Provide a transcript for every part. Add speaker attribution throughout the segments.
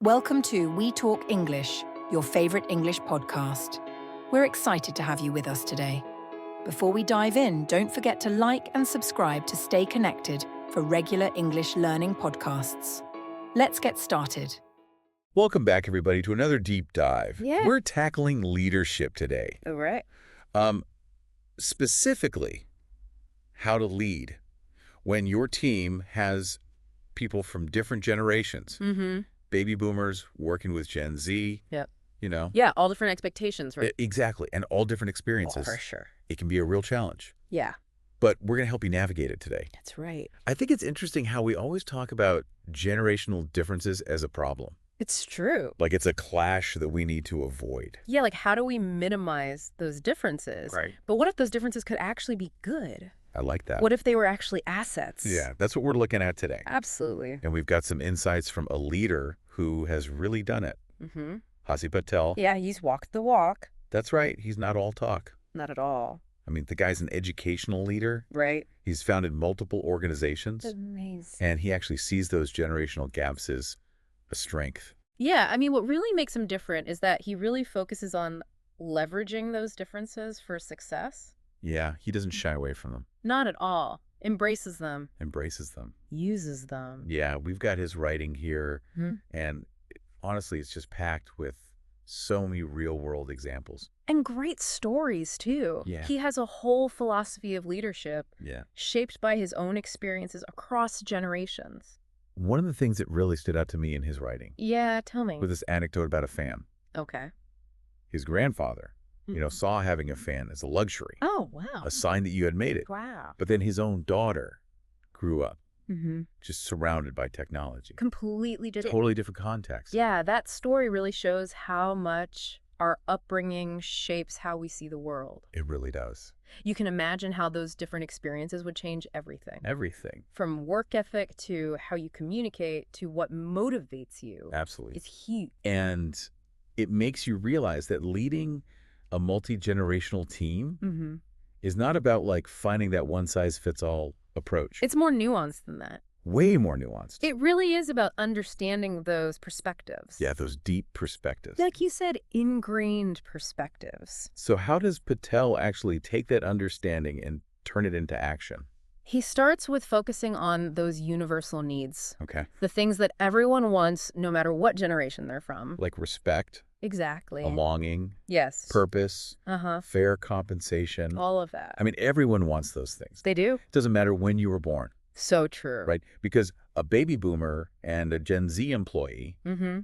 Speaker 1: Welcome to We Talk English, your favorite English podcast. We're excited to have you with us today. Before we dive in, don't forget to like and subscribe to stay connected for regular English learning podcasts. Let's get started.
Speaker 2: Welcome back, everybody, to another deep dive.
Speaker 3: Yeah.
Speaker 2: We're tackling leadership today.
Speaker 3: All right.
Speaker 2: Specifically, how to lead when your team has people from different generations.
Speaker 3: Mm-hmm.
Speaker 2: Baby boomers working with Gen Z.
Speaker 3: Yep.
Speaker 2: You know?
Speaker 3: Yeah, all different expectations, right?
Speaker 2: Exactly. And all different experiences.
Speaker 3: Oh, for sure.
Speaker 2: It can be a real challenge.
Speaker 3: Yeah.
Speaker 2: But we're going to help you navigate it today.
Speaker 3: That's right.
Speaker 2: I think it's interesting how we always talk about generational differences as a problem.
Speaker 3: It's true.
Speaker 2: Like it's a clash that we need to avoid.
Speaker 3: Yeah, like how do we minimize those differences?
Speaker 2: Right.
Speaker 3: But what if those differences could actually be good?
Speaker 2: I like that.
Speaker 3: What if they were actually assets?
Speaker 2: Yeah, that's what we're looking at today.
Speaker 3: Absolutely.
Speaker 2: And we've got some insights from a leader who has really done it.
Speaker 3: Mm-hmm.
Speaker 2: Hasi Patel.
Speaker 3: Yeah, he's walked the walk.
Speaker 2: That's right. He's not all talk.
Speaker 3: Not at all.
Speaker 2: I mean, the guy's an educational leader.
Speaker 3: Right.
Speaker 2: He's founded multiple organizations.
Speaker 3: Amazing.
Speaker 2: And he actually sees those generational gaps as a strength.
Speaker 3: Yeah, I mean, what really makes him different is that he really focuses on leveraging those differences for success.
Speaker 2: Yeah, he doesn't shy away from them.
Speaker 3: Not at all. Embraces them.
Speaker 2: Embraces them.
Speaker 3: Uses them.
Speaker 2: Yeah, we've got his writing here.
Speaker 3: Mm-hmm.
Speaker 2: And honestly, it's just packed with so many real-world examples.
Speaker 3: And great stories, too.
Speaker 2: Yeah.
Speaker 3: He has a whole philosophy of leadership shaped by his own experiences across generations.
Speaker 2: One of the things that really stood out to me in his writing
Speaker 3: Yeah, tell me.
Speaker 2: was this anecdote about a fan.
Speaker 3: Okay.
Speaker 2: His grandfather, saw having a fan as a luxury,
Speaker 3: Oh, wow.
Speaker 2: a sign that you had made it.
Speaker 3: Wow.
Speaker 2: But then his own daughter grew up
Speaker 3: Mm-hmm.
Speaker 2: just surrounded by technology.
Speaker 3: Completely different.
Speaker 2: Totally different context.
Speaker 3: Yeah, that story really shows how much our upbringing shapes how we see the world.
Speaker 2: It really does.
Speaker 3: You can imagine how those different experiences would change everything.
Speaker 2: Everything.
Speaker 3: From work ethic to how you communicate to what motivates you.
Speaker 2: Absolutely.
Speaker 3: It's huge.
Speaker 2: And it makes you realize that leading a multi-generational team is not about like finding that one-size-fits-all approach.
Speaker 3: It's more nuanced than that.
Speaker 2: Way more nuanced.
Speaker 3: It really is about understanding those perspectives.
Speaker 2: Yeah, those deep perspectives.
Speaker 3: Like you said, ingrained perspectives.
Speaker 2: So how does Patel actually take that understanding and turn it into action?
Speaker 3: He starts with focusing on those universal needs.
Speaker 2: Okay.
Speaker 3: The things that everyone wants, no matter what generation they're from.
Speaker 2: Like respect,
Speaker 3: Exactly.
Speaker 2: belonging,
Speaker 3: Yes.
Speaker 2: purpose,
Speaker 3: Uh-huh.
Speaker 2: fair compensation.
Speaker 3: All of that.
Speaker 2: I mean, everyone wants those things.
Speaker 3: They do.
Speaker 2: It doesn't matter when you were born,
Speaker 3: So true.
Speaker 2: right? Because a baby boomer and a Gen Z employee,
Speaker 3: Mm-hmm.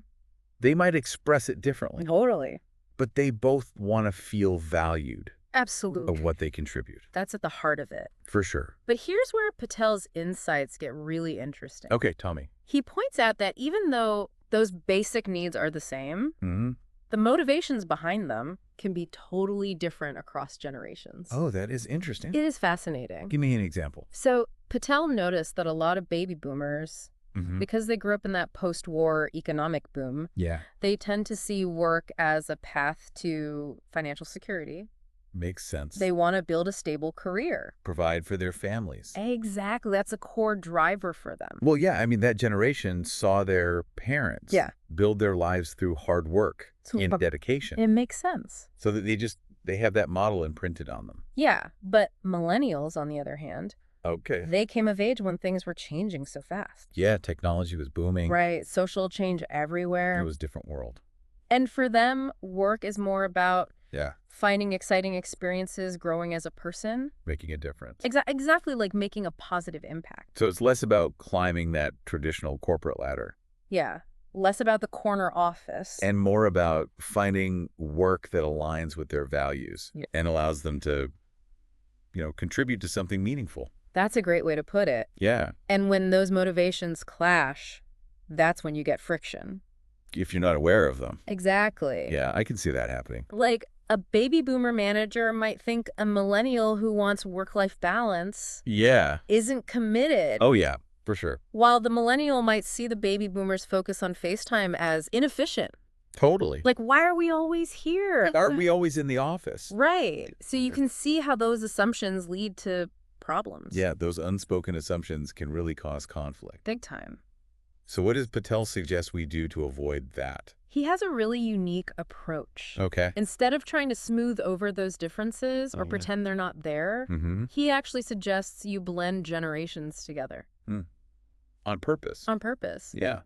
Speaker 2: they might express it differently,
Speaker 3: Totally.
Speaker 2: but they both want to feel valued
Speaker 3: Absolutely.
Speaker 2: of what they contribute,
Speaker 3: That's at the heart of it.
Speaker 2: for sure.
Speaker 3: But here's where Patel's insights get really interesting.
Speaker 2: Okay, tell me.
Speaker 3: He points out that even though those basic needs are the same,
Speaker 2: Mm-hmm.
Speaker 3: the motivations behind them can be totally different across generations.
Speaker 2: Oh, that is interesting.
Speaker 3: It is fascinating.
Speaker 2: Give me an example.
Speaker 3: So Patel noticed that a lot of baby boomers, because they grew up in that post-war economic boom,
Speaker 2: Yeah,
Speaker 3: they tend to see work as a path to financial security.
Speaker 2: makes sense.
Speaker 3: They want to build a stable career.
Speaker 2: Provide for their families.
Speaker 3: Exactly. That's a core driver for them.
Speaker 2: Well, yeah, I mean, that generation saw their parents build their lives through hard work and dedication.
Speaker 3: It makes sense.
Speaker 2: So that they have that model imprinted on them.
Speaker 3: Yeah, but millennials, on the other hand,
Speaker 2: Okay.
Speaker 3: they came of age when things were changing so fast.
Speaker 2: Yeah, technology was booming.
Speaker 3: Right, social change everywhere.
Speaker 2: It was a different world.
Speaker 3: And for them, work is more about
Speaker 2: Yeah,
Speaker 3: finding exciting experiences, growing as a person.
Speaker 2: making a difference.
Speaker 3: Exactly, like making a positive impact.
Speaker 2: So it's less about climbing that traditional corporate ladder
Speaker 3: Yeah, less about the corner office.
Speaker 2: and more about finding work that aligns with their values
Speaker 3: Yeah.
Speaker 2: and allows them to, contribute to something meaningful.
Speaker 3: That's a great way to put it.
Speaker 2: Yeah,
Speaker 3: And when those motivations clash, that's when you get friction.
Speaker 2: if you're not aware of them.
Speaker 3: Exactly.
Speaker 2: Yeah, I can see that happening.
Speaker 3: Like, a baby boomer manager might think a millennial who wants work-life balance
Speaker 2: Yeah.
Speaker 3: isn't committed.
Speaker 2: Oh, yeah, for sure.
Speaker 3: While the millennial might see the baby boomers' focus on FaceTime as inefficient.
Speaker 2: Totally.
Speaker 3: Like, why are we always here?
Speaker 2: Aren't we always in the office?
Speaker 3: Right. So you can see how those assumptions lead to problems.
Speaker 2: Yeah, those unspoken assumptions can really cause conflict.
Speaker 3: Big time.
Speaker 2: So what does Patel suggest we do to avoid that?
Speaker 3: He has a really unique approach.
Speaker 2: Okay.
Speaker 3: Instead of trying to smooth over those differences or pretend they're not there, he actually suggests you blend generations together.
Speaker 2: On purpose.
Speaker 3: On purpose.
Speaker 2: Yeah.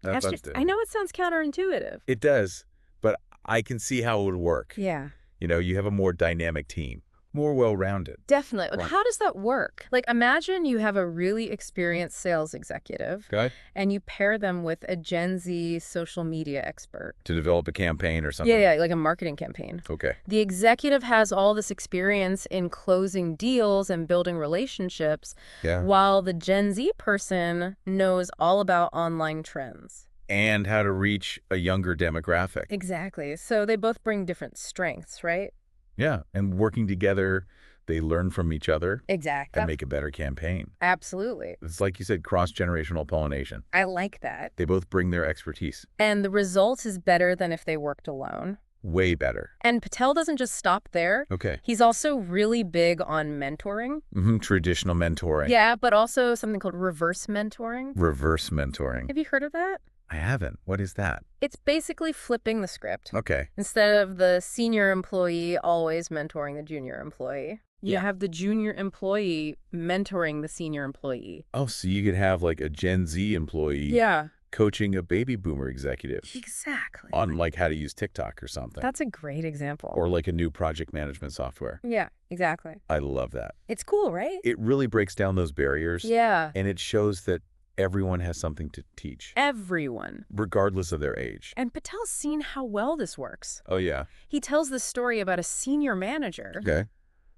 Speaker 3: I know it sounds counterintuitive.
Speaker 2: It does, but I can see how it would work.
Speaker 3: Yeah.
Speaker 2: You have a more dynamic team, more well-rounded.
Speaker 3: Definitely.
Speaker 2: Right.
Speaker 3: How does that work? Like, imagine you have a really experienced sales executive
Speaker 2: Okay.
Speaker 3: and you pair them with a Gen Z social media expert.
Speaker 2: To develop a campaign or something.
Speaker 3: Yeah, like a marketing campaign.
Speaker 2: Okay.
Speaker 3: The executive has all this experience in closing deals and building relationships,
Speaker 2: Yeah.
Speaker 3: while the Gen Z person knows all about online trends.
Speaker 2: And how to reach a younger demographic.
Speaker 3: Exactly. So they both bring different strengths, right?
Speaker 2: Yeah. And working together, they learn from each other
Speaker 3: Exactly.
Speaker 2: and make a better campaign.
Speaker 3: Absolutely.
Speaker 2: It's like you said, cross-generational pollination.
Speaker 3: I like that.
Speaker 2: They both bring their expertise.
Speaker 3: And the result is better than if they worked alone.
Speaker 2: Way better.
Speaker 3: And Patel doesn't just stop there.
Speaker 2: Okay.
Speaker 3: He's also really big on mentoring.
Speaker 2: Traditional mentoring.
Speaker 3: Yeah, but also something called reverse mentoring.
Speaker 2: Reverse mentoring.
Speaker 3: Have you heard of that?
Speaker 2: I haven't. What is that?
Speaker 3: It's basically flipping the script.
Speaker 2: Okay.
Speaker 3: Instead of the senior employee always mentoring the junior employee, you
Speaker 2: Yeah.
Speaker 3: have the junior employee mentoring the senior employee.
Speaker 2: Oh, so you could have like a Gen Z employee coaching a baby boomer executive
Speaker 3: Exactly.
Speaker 2: on like how to use TikTok or something.
Speaker 3: That's a great example.
Speaker 2: Or like a new project management software.
Speaker 3: Yeah, exactly.
Speaker 2: I love that.
Speaker 3: It's cool, right?
Speaker 2: It really breaks down those barriers.
Speaker 3: Yeah.
Speaker 2: And it shows that everyone has something to teach,
Speaker 3: Everyone.
Speaker 2: regardless of their age.
Speaker 3: And Patel's seen how well this works.
Speaker 2: Oh, yeah.
Speaker 3: He tells the story about a senior manager
Speaker 2: Okay.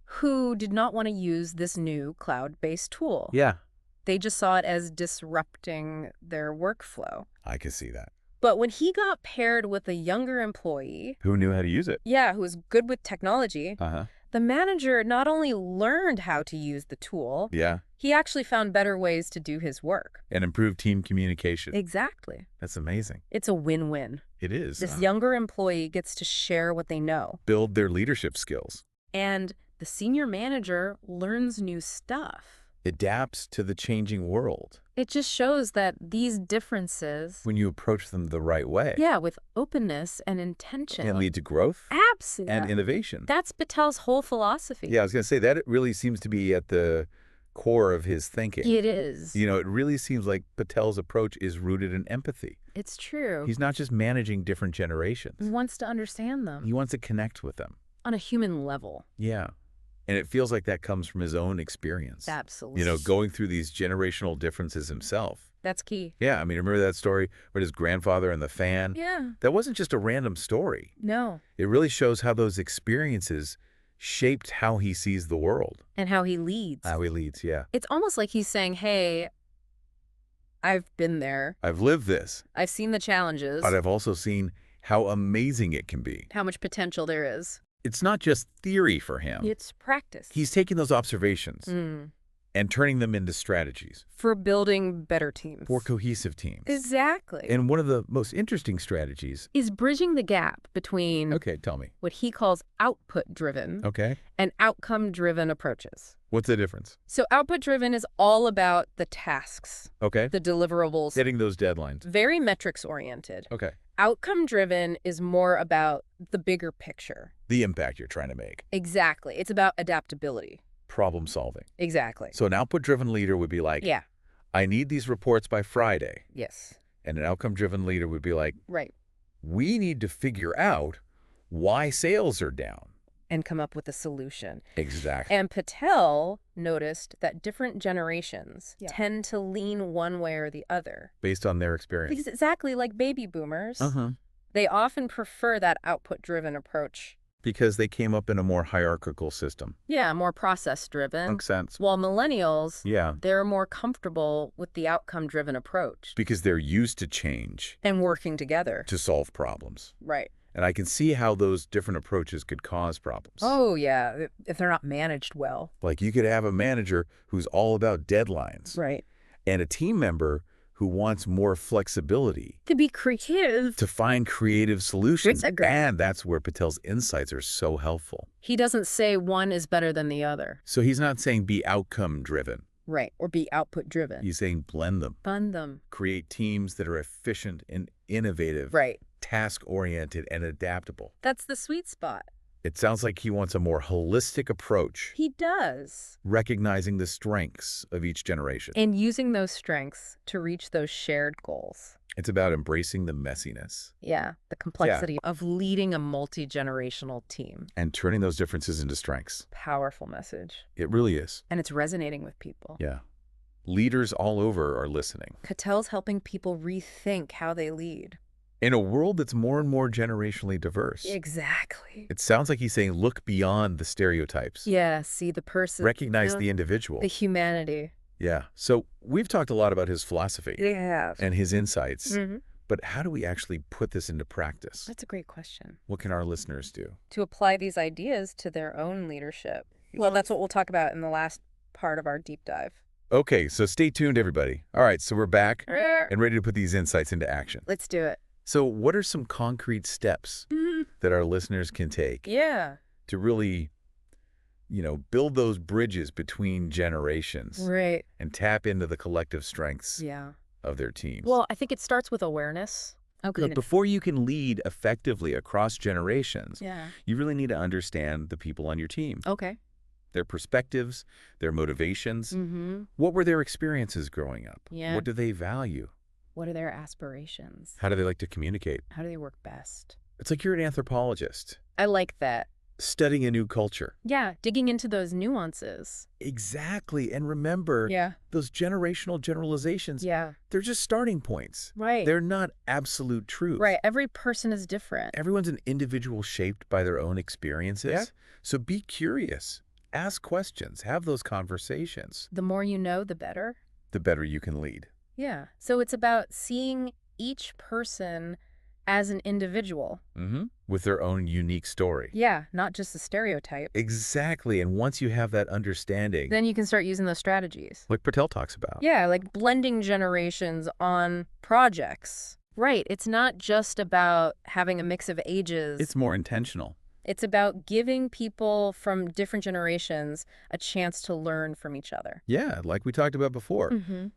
Speaker 3: who did not want to use this new cloud-based tool.
Speaker 2: Yeah.
Speaker 3: They just saw it as disrupting their workflow.
Speaker 2: I can see that.
Speaker 3: But when he got paired with a younger employee,
Speaker 2: Who knew how to use it?
Speaker 3: who was good with technology,
Speaker 2: Uh-huh.
Speaker 3: the manager not only learned how to use the tool,
Speaker 2: Yeah.
Speaker 3: he actually found better ways to do his work.
Speaker 2: And improve team communication.
Speaker 3: Exactly.
Speaker 2: That's amazing.
Speaker 3: It's a win-win.
Speaker 2: It is.
Speaker 3: This younger employee gets to share what they know.
Speaker 2: Build their leadership skills.
Speaker 3: And the senior manager learns new stuff.
Speaker 2: Adapts to the changing world.
Speaker 3: It just shows that these differences,
Speaker 2: When you approach them the right way.
Speaker 3: with openness and intention,
Speaker 2: Can lead to growth
Speaker 3: absolutely,
Speaker 2: and innovation.
Speaker 3: that's Patel's whole philosophy.
Speaker 2: Yeah, I was going to say that it really seems to be at the core of his thinking.
Speaker 3: It is.
Speaker 2: It really seems like Patel's approach is rooted in empathy.
Speaker 3: It's true.
Speaker 2: He's not just managing different generations.
Speaker 3: He wants to understand them
Speaker 2: He wants to connect with them.
Speaker 3: on a human level.
Speaker 2: Yeah. And it feels like that comes from his own experience.
Speaker 3: Absolutely.
Speaker 2: Going through these generational differences himself.
Speaker 3: That's key.
Speaker 2: Yeah, I mean, remember that story with his grandfather and the fan?
Speaker 3: Yeah.
Speaker 2: That wasn't just a random story.
Speaker 3: No.
Speaker 2: It really shows how those experiences shaped how he sees the world.
Speaker 3: And how he leads.
Speaker 2: How he leads, yeah.
Speaker 3: It's almost like he's saying, hey, I've been there.
Speaker 2: I've lived this,
Speaker 3: I've seen the challenges.
Speaker 2: but I've also seen how amazing it can be.
Speaker 3: How much potential there is.
Speaker 2: It's not just theory for him.
Speaker 3: It's practice.
Speaker 2: He's taking those observations
Speaker 3: Mm.
Speaker 2: and turning them into strategies
Speaker 3: For building better teams.
Speaker 2: for cohesive teams.
Speaker 3: Exactly.
Speaker 2: And one of the most interesting strategies.
Speaker 3: Is bridging the gap between
Speaker 2: Okay, tell me.
Speaker 3: what he calls output-driven
Speaker 2: Okay.
Speaker 3: and outcome-driven approaches.
Speaker 2: What's the difference?
Speaker 3: So output-driven is all about the tasks,
Speaker 2: Okay.
Speaker 3: the deliverables,
Speaker 2: Hitting those deadlines.
Speaker 3: very metrics-oriented.
Speaker 2: Okay.
Speaker 3: Outcome-driven is more about the bigger picture.
Speaker 2: The impact you're trying to make.
Speaker 3: Exactly. It's about adaptability.
Speaker 2: Problem solving.
Speaker 3: Exactly.
Speaker 2: So an output-driven leader would be like,
Speaker 3: Yeah.
Speaker 2: I need these reports by Friday.
Speaker 3: Yes.
Speaker 2: And an outcome-driven leader would be like,
Speaker 3: Right.
Speaker 2: we need to figure out why sales are down.
Speaker 3: And come up with a solution.
Speaker 2: Exactly.
Speaker 3: And Patel noticed that different generations
Speaker 1: Yeah.
Speaker 3: tend to lean one way or the other.
Speaker 2: Based on their experience.
Speaker 3: Because exactly like baby boomers,
Speaker 2: Uh-huh.
Speaker 3: they often prefer that output-driven approach.
Speaker 2: Because they came up in a more hierarchical system.
Speaker 3: Yeah, more process-driven.
Speaker 2: Makes sense.
Speaker 3: While millennials,
Speaker 2: Yeah.
Speaker 3: they're more comfortable with the outcome-driven approach
Speaker 2: Because they're used to change
Speaker 3: and working together.
Speaker 2: to solve problems.
Speaker 3: Right.
Speaker 2: And I can see how those different approaches could cause problems.
Speaker 3: Oh, yeah, if they're not managed well.
Speaker 2: Like you could have a manager who's all about deadlines.
Speaker 3: Right.
Speaker 2: And a team member who wants more flexibility
Speaker 3: To be creative.
Speaker 2: to find creative solutions.
Speaker 3: Agree.
Speaker 2: And that's where Patel's insights are so helpful.
Speaker 3: He doesn't say one is better than the other.
Speaker 2: So he's not saying be outcome driven.
Speaker 3: Right. Or be output driven.
Speaker 2: He's saying blend them.
Speaker 3: Fund them.
Speaker 2: Create teams that are efficient and innovative,
Speaker 3: Right.
Speaker 2: task-oriented, and adaptable.
Speaker 3: That's the sweet spot.
Speaker 2: It sounds like he wants a more holistic approach,
Speaker 3: He does.
Speaker 2: recognizing the strengths of each generation.
Speaker 3: And using those strengths to reach those shared goals.
Speaker 2: It's about embracing the messiness
Speaker 3: Yeah, the complexity of leading a multi-generational team.
Speaker 2: and turning those differences into strengths.
Speaker 3: Powerful message.
Speaker 2: It really is.
Speaker 3: And it's resonating with people.
Speaker 2: Yeah. Leaders all over are listening.
Speaker 3: Catel's helping people rethink how they lead.
Speaker 2: In a world that's more and more generationally diverse,
Speaker 3: Exactly.
Speaker 2: it sounds like he's saying look beyond the stereotypes.
Speaker 3: Yeah, see the person.
Speaker 2: Recognize the individual.
Speaker 3: The humanity.
Speaker 2: Yeah. So we've talked a lot about his philosophy
Speaker 3: They have.
Speaker 2: and his insights,
Speaker 3: Mm-hmm.
Speaker 2: but how do we actually put this into practice?
Speaker 3: That's a great question.
Speaker 2: What can our listeners do?
Speaker 3: To apply these ideas to their own leadership. Well, that's what we'll talk about in the last part of our deep dive.
Speaker 2: Okay, so stay tuned, everybody. All right, so we're back and ready to put these insights into action.
Speaker 3: Let's do it.
Speaker 2: So what are some concrete steps that our listeners can take
Speaker 3: Yeah.
Speaker 2: to really, build those bridges between generations
Speaker 3: Right.
Speaker 2: and tap into the collective strengths
Speaker 3: Yeah.
Speaker 2: of their teams?
Speaker 3: Well, I think it starts with awareness. Okay.
Speaker 2: Look, before you can lead effectively across generations,
Speaker 3: Yeah.
Speaker 2: you really need to understand the people on your team,
Speaker 3: Okay.
Speaker 2: their perspectives, their motivations.
Speaker 3: Mm-hmm.
Speaker 2: What were their experiences growing up?
Speaker 3: Yeah.
Speaker 2: What do they value?
Speaker 3: What are their aspirations?
Speaker 2: How do they like to communicate?
Speaker 3: How do they work best?
Speaker 2: It's like you're an anthropologist
Speaker 3: I like that.
Speaker 2: studying a new culture.
Speaker 3: Yeah, digging into those nuances.
Speaker 2: Exactly. And remember,
Speaker 3: Yeah.
Speaker 2: those generational generalizations,
Speaker 3: Yeah.
Speaker 2: they're just starting points.
Speaker 3: Right.
Speaker 2: They're not absolute truth.
Speaker 3: Right. Every person is different.
Speaker 2: Everyone's an individual shaped by their own experiences.
Speaker 3: Yeah.
Speaker 2: So be curious. Ask questions. Have those conversations.
Speaker 3: The more you know, the better.
Speaker 2: The better you can lead.
Speaker 3: Yeah. So it's about seeing each person as an individual.
Speaker 2: With their own unique story.
Speaker 3: Yeah, not just a stereotype.
Speaker 2: Exactly. And once you have that understanding,
Speaker 3: Then you can start using those strategies.
Speaker 2: like Patel talks about.
Speaker 3: Yeah, like blending generations on projects. Right. It's not just about having a mix of ages.
Speaker 2: It's more intentional.
Speaker 3: It's about giving people from different generations a chance to learn from each other.
Speaker 2: Yeah, like we talked about before.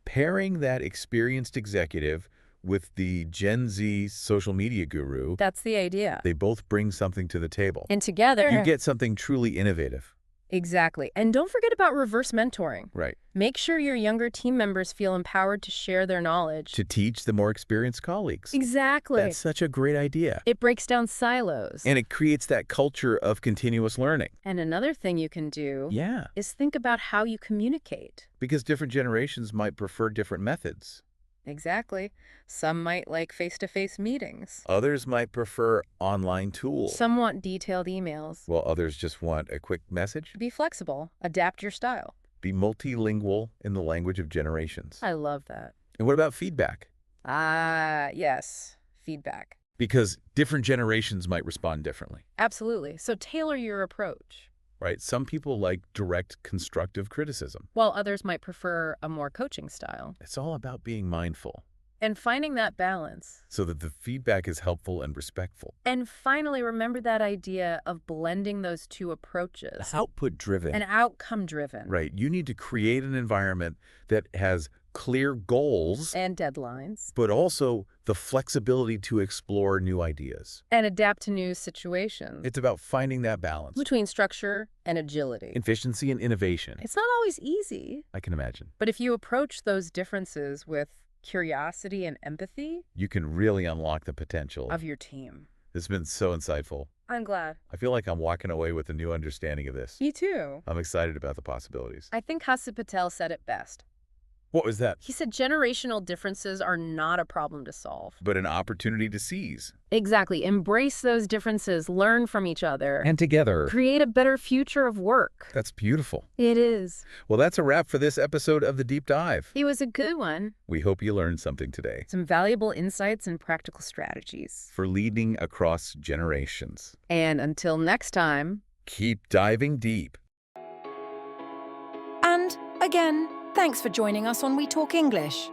Speaker 2: Pairing that experienced executive with the Gen Z social media guru,
Speaker 3: That's the idea.
Speaker 2: they both bring something to the table.
Speaker 3: And together.
Speaker 2: You get something truly innovative.
Speaker 3: Exactly. And don't forget about reverse mentoring.
Speaker 2: Right.
Speaker 3: Make sure your younger team members feel empowered to share their knowledge.
Speaker 2: To teach the more experienced colleagues.
Speaker 3: Exactly.
Speaker 2: That's such a great idea.
Speaker 3: It breaks down silos.
Speaker 2: And it creates that culture of continuous learning.
Speaker 3: And another thing you can do
Speaker 2: Yeah,
Speaker 3: is think about how you communicate.
Speaker 2: because different generations might prefer different methods.
Speaker 3: Exactly. Some might like face-to-face meetings.
Speaker 2: Others might prefer online tools.
Speaker 3: Some want detailed emails.
Speaker 2: While others just want a quick message.
Speaker 3: Be flexible. Adapt your style.
Speaker 2: Be multilingual in the language of generations.
Speaker 3: I love that.
Speaker 2: And what about feedback?
Speaker 3: Ah, yes. Feedback.
Speaker 2: Because different generations might respond differently,
Speaker 3: Absolutely. So tailor your approach.
Speaker 2: right? Some people like direct constructive criticism.
Speaker 3: While others might prefer a more coaching style.
Speaker 2: It's all about being mindful
Speaker 3: And finding that balance.
Speaker 2: so that the feedback is helpful and respectful.
Speaker 3: And finally, remember that idea of blending those two approaches.
Speaker 2: Output driven.
Speaker 3: And outcome driven.
Speaker 2: Right. You need to create an environment that has clear goals,
Speaker 3: And deadlines.
Speaker 2: but also the flexibility to explore new ideas.
Speaker 3: And adapt to new situations.
Speaker 2: It's about finding that balance.
Speaker 3: Between structure and agility.
Speaker 2: Efficiency and innovation.
Speaker 3: It's not always easy.
Speaker 2: I can imagine.
Speaker 3: But if you approach those differences with curiosity and empathy
Speaker 2: You can really unlock the potential.
Speaker 3: of your team.
Speaker 2: This has been so insightful.
Speaker 3: I'm glad.
Speaker 2: I feel like I'm walking away with a new understanding of this.
Speaker 3: Me too.
Speaker 2: I'm excited about the possibilities.
Speaker 3: I think Hassan Patel said it best.
Speaker 2: What was that?
Speaker 3: He said generational differences are not a problem to solve.
Speaker 2: But an opportunity to seize.
Speaker 3: Exactly. Embrace those differences, learn from each other,
Speaker 2: And together.
Speaker 3: create a better future of work.
Speaker 2: That's beautiful.
Speaker 3: It is.
Speaker 2: Well, that's a wrap for this episode of The Deep Dive.
Speaker 3: It was a good one.
Speaker 2: We hope you learned something today
Speaker 3: Some valuable insights and practical strategies.
Speaker 2: for leading across generations.
Speaker 3: And until next time.
Speaker 2: Keep diving deep.
Speaker 1: And again, thanks for joining us on We Talk English.